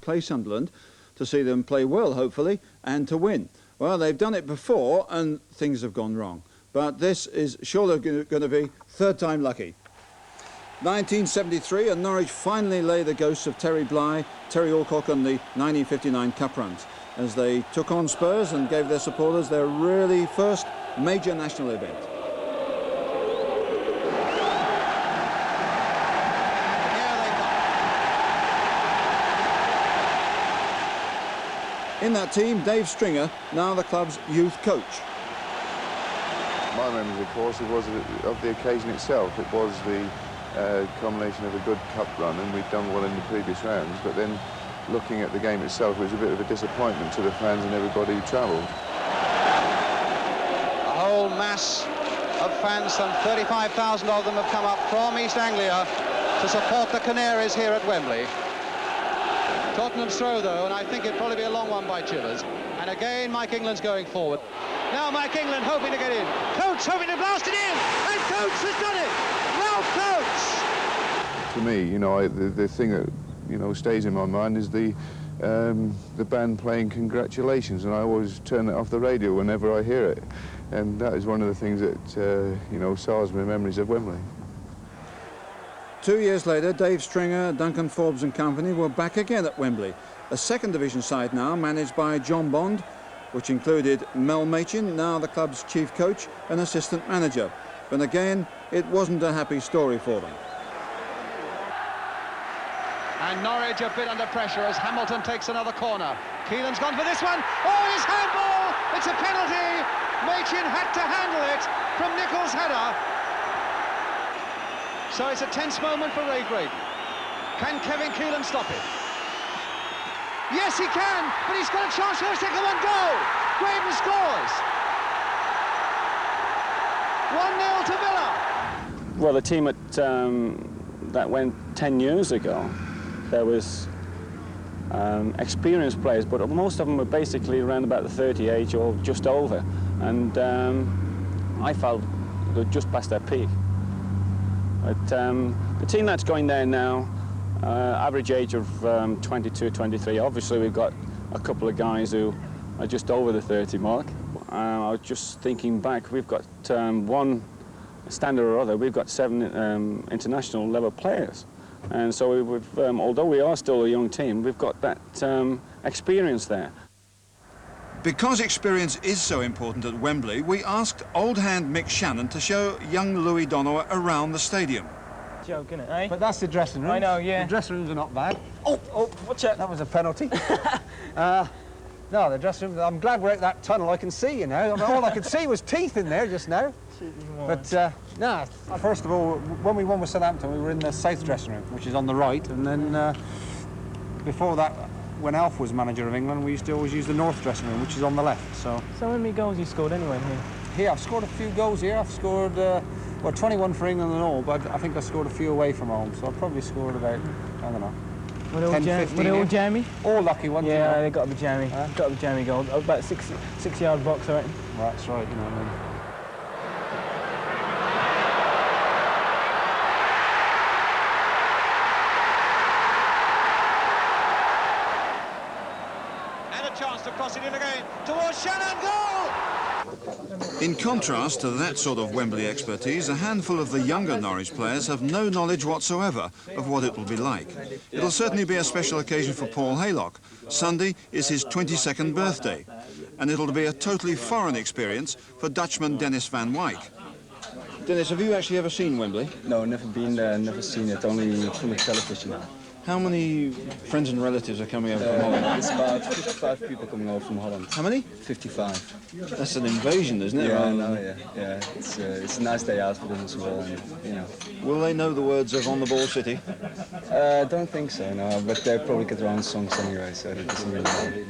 play Sunderland, to see them play well, hopefully, and to win. Well, they've done it before, and things have gone wrong. But this is surely going to be third time lucky. 1973, and Norwich finally lay the ghosts of Terry Bly, Terry Alcock and the 1959 Cup runs, as they took on Spurs and gave their supporters their really first major national event. In that team, Dave Stringer, now the club's youth coach. My memories, of course, it was of the occasion itself. It was the combination of a good cup run, and we'd done well in the previous rounds, but then looking at the game itself, it was a bit of a disappointment to the fans and everybody who travelled. A whole mass of fans, some 35,000 of them have come up from East Anglia to support the Canaries here at Wembley. Tottenham's throw, though, and I think it'll probably be a long one by Chillers. And again, Mike England's going forward. Now Mike England hoping to get in. Coates hoping to blast it in, and Coates has done it! Ralph Coates! To me, you know, the thing that, you know, stays in my mind is the band playing Congratulations, and I always turn it off the radio whenever I hear it. And that is one of the things that, you know, sours my memories of Wembley. 2 years later, Dave Stringer, Duncan Forbes and company were back again at Wembley, a second division side now managed by John Bond, which included Mel Machin, now the club's chief coach and assistant manager. But again, it wasn't a happy story for them. And Norwich a bit under pressure as Hamilton takes another corner. Keelan's gone for this one. Oh, his handball! It's a penalty! Machin had to handle it from Nichols' header. So it's a tense moment for Ray Graydon. Can Kevin Keelan stop it? Yes, he can, but he's got a chance for a second one. Goal! Graydon scores! 1-0 to Villa. Well, the team that went 10 years ago, there was experienced players, but most of them were basically around about the 30 age or just over. And I felt they were just past their peak. But the team that's going there now, average age of 22, 23. Obviously, we've got a couple of guys who are just over the 30 mark. I was just thinking back, we've got one standard or other, we've got 7 international level players. And so we've, although we are still a young team, we've got that experience there. Because experience is so important at Wembley, we asked old hand Mick Channon to show young Louie Donowa around the stadium. Joking, eh? But that's the dressing room. I know, yeah. The dressing rooms are not bad. Oh, watch out. That was a penalty. No, the dressing room, I'm glad we're out that tunnel. I can see, you know. I mean, all I could see was teeth in there just now. But, no, first of all, when we won with Southampton, we were in the south dressing room, which is on the right. And then before that, when Alf was manager of England, we used to always use the north dressing room, which is on the left. So how many goals you scored anyway here? Here, I've scored a few goals here. I've scored, well, 21 for England and all, but I think I scored a few away from home. So I've probably scored about, I don't know, 10, 15. Were they all jammy? All lucky ones. Yeah, you know. they got to be jammy. Got to be jammy goals. About 6-yard box, I reckon. Well, that's right, you know what I mean. Chance to cross it in again towards Channon. Goal! In contrast to that sort of Wembley expertise, a handful of the younger Norwich players have no knowledge whatsoever of what it will be like. It'll certainly be a special occasion for Paul Haylock. Sunday is his 22nd birthday, and it'll be a totally foreign experience for Dutchman Dennis van Wyk. Dennis, have you actually ever seen Wembley? No, never been there, never seen it, only from the television. How many friends and relatives are coming over from Holland? It's about 55 people coming over from Holland. How many? 55. That's an invasion, isn't it? Yeah, I know, yeah. It's a nice day out for them as well, and, you know. Will they know the words of On the Ball City? I don't think so, no, but they probably get their own songs anyway, so that doesn't really matter.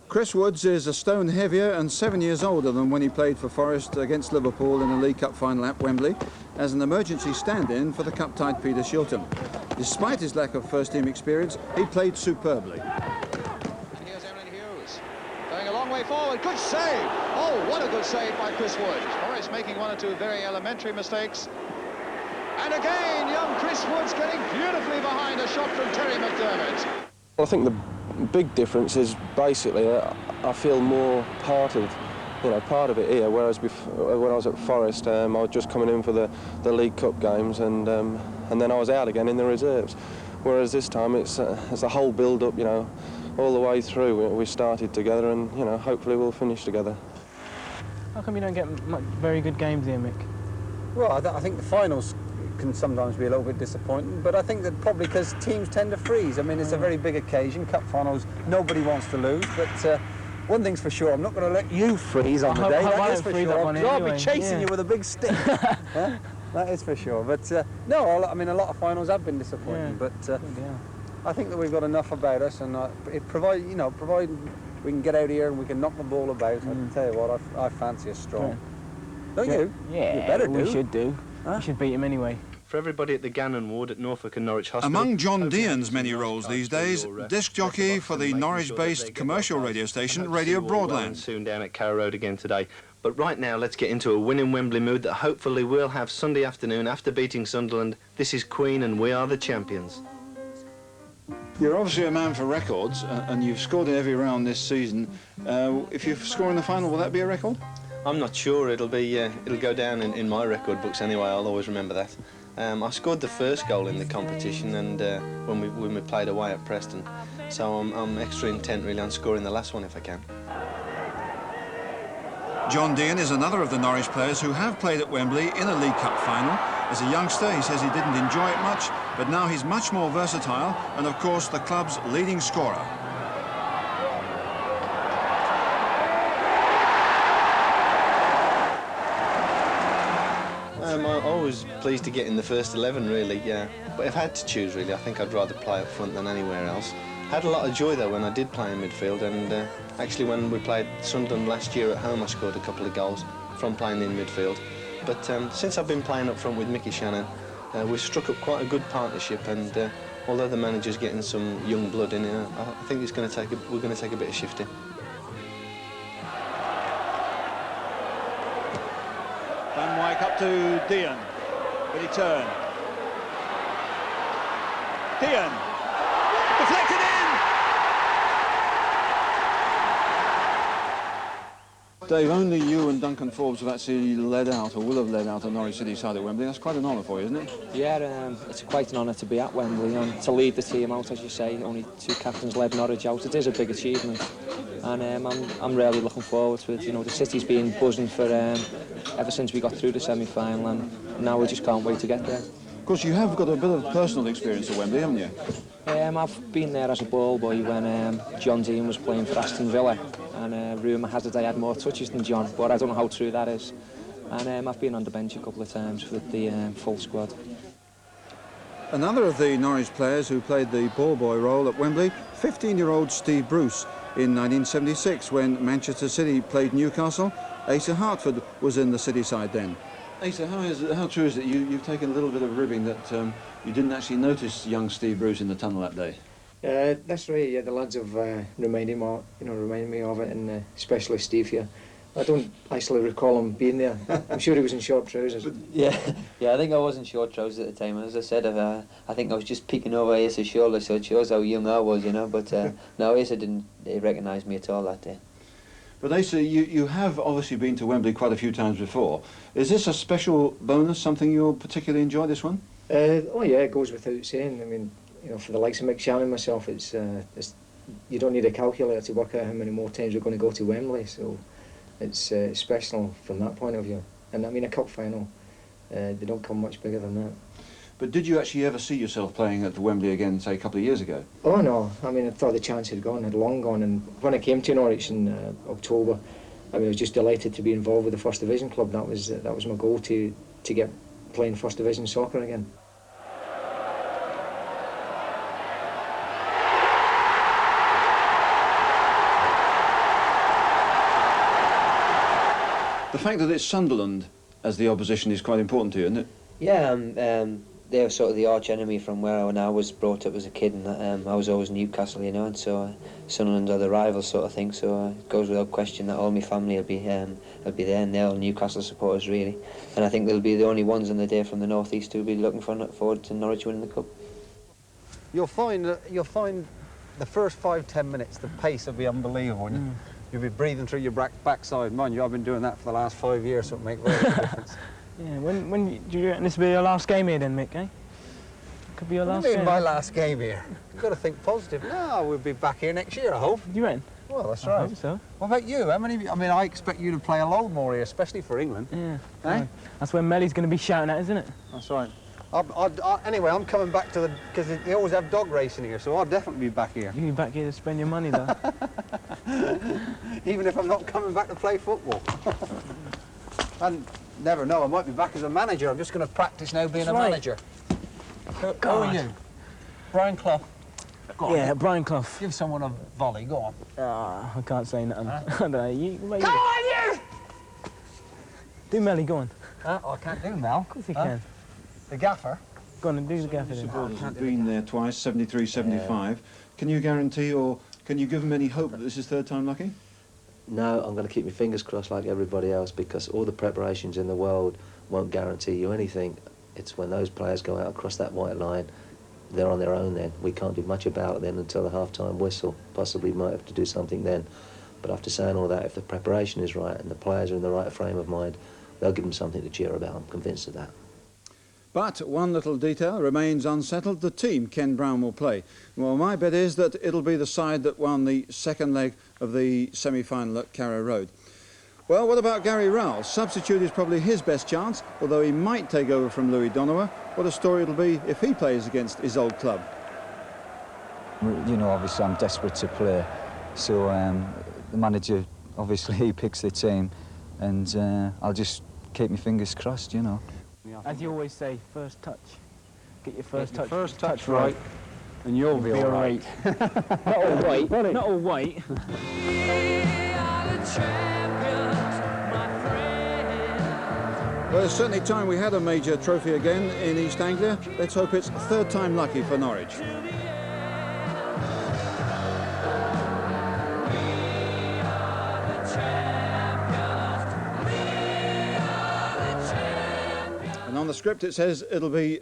Chris Woods is a stone heavier and 7 years older than when he played for Forest against Liverpool in the League Cup final at Wembley as an emergency stand-in for the cup-tied Peter Shilton. Despite his lack of first-team experience, he played superbly. And here's Erin Hughes going a long way forward. Good save! Oh, what a good save by Chris Woods. Forest making 1 or 2 very elementary mistakes. And again, young Chris Woods getting beautifully behind a shot from Terry McDermott. I think the big difference is basically I feel more part of it here, whereas before, when I was at Forest, I was just coming in for the League Cup games, and then I was out again in the reserves. Whereas this time it's a whole build-up, you know, all the way through. We started together, and you know, hopefully we'll finish together. How come you don't get very good games here, Mick? Well, I think the finals can sometimes be a little bit disappointing, but I think that probably because teams tend to freeze. I mean, it's a very big occasion, cup finals, nobody wants to lose, but one thing's for sure, I'm not going to let you freeze on the day, that is for sure. I'll be chasing you with a big stick. Yeah? That is for sure, but no, I mean, a lot of finals have been disappointing, but I think that we've got enough about us, and provided we can get out here and we can knock the ball about, I tell you what, I fancy us strong. Don't you? Yeah, you better do. We should do. Huh? We should beat him anyway. For everybody at the Gannon ward at Norfolk and Norwich Hospital. Among John Deehan's many roles these days, disc jockey for the Norwich-based commercial radio station Radio Broadland. Soon down at Carrow Road again today. But right now, let's get into a winning Wembley mood that hopefully we'll have Sunday afternoon after beating Sunderland. This is Queen and we are the champions. You're obviously a man for records, and you've scored in every round this season. If you score in the final, will that be a record? I'm not sure. It'll go down in my record books anyway. I'll always remember that. I scored the first goal in the competition, and when we played away at Preston, so I'm extra intent really on scoring the last one if I can. John Deehan is another of the Norwich players who have played at Wembley in a League Cup final. As a youngster, he says he didn't enjoy it much, but now he's much more versatile and, of course, the club's leading scorer. I'm always pleased to get in the first 11, really, yeah. But if I had to choose, really, I think I'd rather play up front than anywhere else. Had a lot of joy, though, when I did play in midfield, and actually when we played Sunderland last year at home, I scored a couple of goals from playing in midfield. But since I've been playing up front with Mick Channon, we've struck up quite a good partnership, and although the manager's getting some young blood in here, I think we're going to take a bit of shifting. Van Wyk up to Deehan. Will he turn? Deehan! Deflected in! Dave, only you and Duncan Forbes have actually led out, or will have led out, a Norwich City side at Wembley. That's quite an honour for you, isn't it? Yeah, it's quite an honour to be at Wembley and to lead the team out, as you say. Only two captains led Norwich out. It is a big achievement, and I'm really looking forward to it. You know, the city's been buzzing for ever since we got through the semi-final, and now we just can't wait to get there. Of course, you have got a bit of personal experience at Wembley, haven't you? I've been there as a ball boy when John Deehan was playing for Aston Villa, and rumour has it I had more touches than John, but I don't know how true that is. And I've been on the bench a couple of times with the full squad. Another of the Norwich players who played the ball boy role at Wembley, 15-year-old Steve Bruce. In 1976, when Manchester City played Newcastle, Asa Hartford was in the City side then. Asa, how true is it you've taken a little bit of ribbing that you didn't actually notice young Steve Bruce in the tunnel that day? That's right. Yeah, the lads have reminded me of it, and especially Steve here. I don't actually recall him being there. I'm sure he was in short trousers. Yeah, I think I was in short trousers at the time. And as I said, I think I was just peeking over Asa's shoulder, so it shows how young I was, you know. But no, Asa didn't recognise me at all that day. But Asa, you have obviously been to Wembley quite a few times before. Is this a special bonus, something you'll particularly enjoy, this one? Oh yeah, it goes without saying. I mean, you know, for the likes of Mick Channon and myself, it's you don't need a calculator to work out how many more times we're going to go to Wembley. So it's special from that point of view. And I mean, a cup final, they don't come much bigger than that. But did you actually ever see yourself playing at the Wembley again, say, a couple of years ago? Oh no, I mean, I thought the chance had long gone, and when I came to Norwich in October, I mean, I was just delighted to be involved with the First Division club. That was my goal, to get playing First Division soccer again. The fact that it's Sunderland as the opposition is quite important to you, isn't it? Yeah, they're sort of the arch enemy from when I was brought up as a kid, and I was always Newcastle, you know, and so Sunderland are the rivals sort of thing. So it goes without question that all my family will be there, and they're all Newcastle supporters really. And I think they'll be the only ones on the day from the northeast who'll be looking forward to Norwich winning the cup. you'll find the first 5–10 minutes, the pace will be unbelievable. You'll be breathing through your backside. Mind you, I've been doing that for the last 5 years, so it makes a difference. Yeah, do you reckon this will be your last game here then, Mick, eh? Could be your last game. My last game here. You've got to think positive. No, we'll be back here next year, I hope. You reckon? Well, that's I right. hope so. What about you? How many? I mean, I expect you to play a load more here, especially for England. Yeah. Eh? That's where Melly's going to be shouting at, isn't it? That's right. Anyway, I'm coming back to because they always have dog racing here, so I'll definitely be back here. You'll be back here to spend your money, though. Even if I'm not coming back to play football. And never know, I might be back as a manager. I'm just going to practice now being a manager. Who are you? Brian Clough. Yeah, Brian Clough. Give someone a volley, go on. I can't say nothing. I don't know. Come on, you! Do Melly, go on. I can't do Mel. Of course you can. The gaffer. Go on and do the gaffer then. Supporters have been there twice, 73, 75. Can you guarantee or can you give them any hope that this is third time lucky? No, I'm going to keep my fingers crossed like everybody else, because all the preparations in the world won't guarantee you anything. It's when those players go out across that white line, they're on their own then. We can't do much about it then until the half-time whistle. Possibly might have to do something then. But after saying all that, if the preparation is right and the players are in the right frame of mind, they'll give them something to cheer about. I'm convinced of that. But one little detail remains unsettled. The team Ken Brown will play. Well, my bet is that it'll be the side that won the second leg of the semi-final at Carrow Road. Well, what about Gary Rowell? Substitute is probably his best chance, although he might take over from Louie Donowa. What a story it'll be if he plays against his old club. You know, obviously I'm desperate to play, so the manager, obviously he picks the team, and I'll just keep my fingers crossed, you know. As you always say, first touch. Get your first touch. First touch right, and you'll be all right. Not all white. Not all white. Well, it's certainly time we had a major trophy again in East Anglia. Let's hope it's third time lucky for Norwich. And on the script it says it'll be